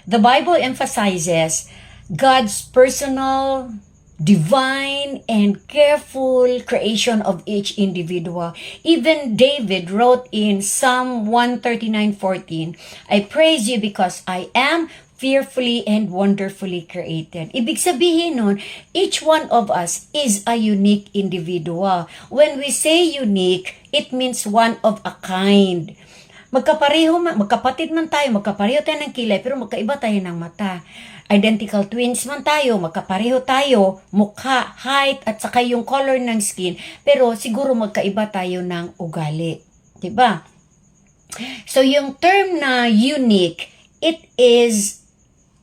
The Bible emphasizes God's personal, divine, and careful creation of each individual. Even David wrote in Psalm 139:14, I praise you because I am fearfully and wonderfully created. Ibig sabihin nun, each one of us is a unique individual. When we say unique, it means one of a kind. Magkapatid man tayo, magkapareho tayo ng kilay, pero magkaiba tayo ng mata. Identical twins man tayo, magkapareho tayo, mukha, height, at saka yung color ng skin, pero siguro magkaiba tayo ng ugali. Diba? So yung term na unique, it is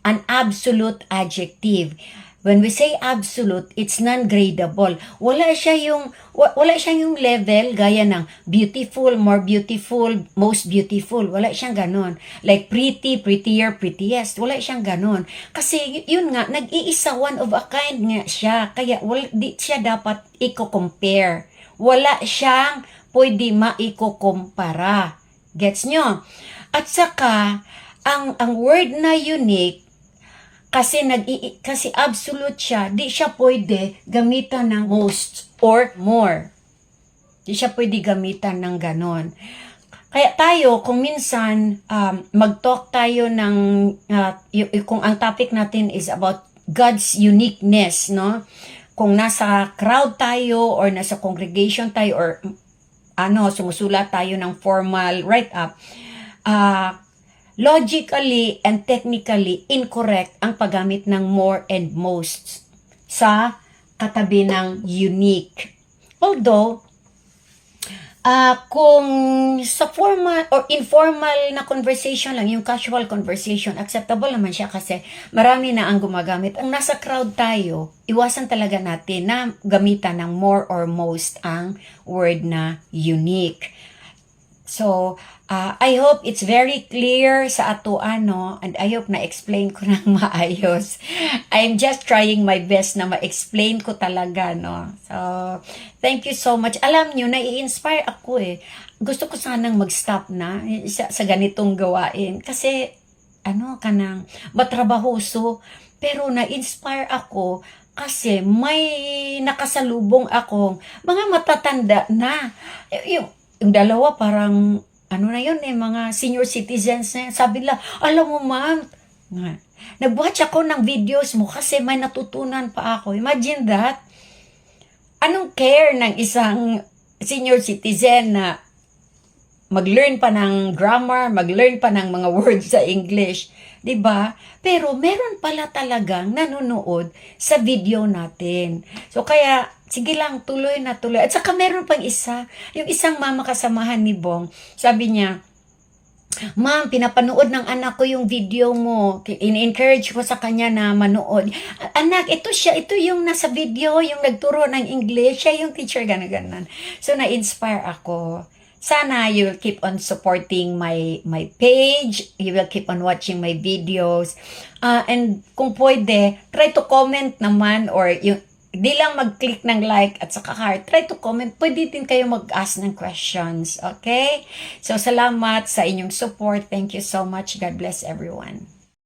an absolute adjective. When we say absolute, it's non-gradable. Wala siya yung level gaya ng beautiful, more beautiful, most beautiful. Wala siyang ganon. Like pretty, prettier, prettiest. Wala siyang ganon. Kasi yun nga, nag-iisa, one of a kind nga siya. Kaya di siya dapat i-compare. Wala siyang pwede ma-ikukumpara. Gets nyo? At saka, ang word na unique, kasi absolute siya, di siya pwede gamitan ng most or more. Di siya pwede gamitan ng ganon. Kaya tayo, kung minsan mag-talk tayo ng, kung ang topic natin is about God's uniqueness, no? Kung nasa crowd tayo or nasa congregation tayo or sumusulat tayo ng formal write-up, logically and technically incorrect ang paggamit ng more and most sa katabi ng unique. Although, kung sa formal or informal na conversation lang, yung casual conversation, acceptable naman siya kasi marami na ang gumagamit. Ang nasa crowd tayo, iwasan talaga natin na gamitan ng more or most ang word na unique. So, I hope it's very clear sa atuan, no? And I hope na-explain ko ng maayos. I'm just trying my best na ma-explain ko talaga, no? So, thank you so much. Alam nyo, nai-inspire ako eh. Gusto ko sanang mag-stop na sa ganitong gawain. Kasi, kanang matrabahoso. Pero na-inspire ako kasi may nakasalubong akong mga matatanda na. Yung dalawa parang mga senior citizens na sabi nila, alam mo ma'am, nag-watch ako ng videos mo kasi may natutunan pa ako. Imagine that. Anong care ng isang senior citizen na mag-learn pa ng grammar, mag-learn pa ng mga words sa English, 'di ba? Pero meron pala talagang nanonood sa video natin. So kaya sige lang, tuloy na tuloy. At saka meron pang isa, yung isang mama kasamahan ni Bong, sabi niya, ma'am, pinapanood ng anak ko yung video mo. In-encourage ko sa kanya na manood. Anak, ito yung nasa video, yung nagturo ng English, siya yung teacher, gano'n. So, na-inspire ako. Sana you will keep on supporting my page. You will keep on watching my videos. And kung pwede, try to comment naman or yung di lang mag-click ng like at saka heart. Try to comment. Pwede din kayo mag-ask ng questions. Okay? So, salamat sa inyong support. Thank you so much. God bless everyone.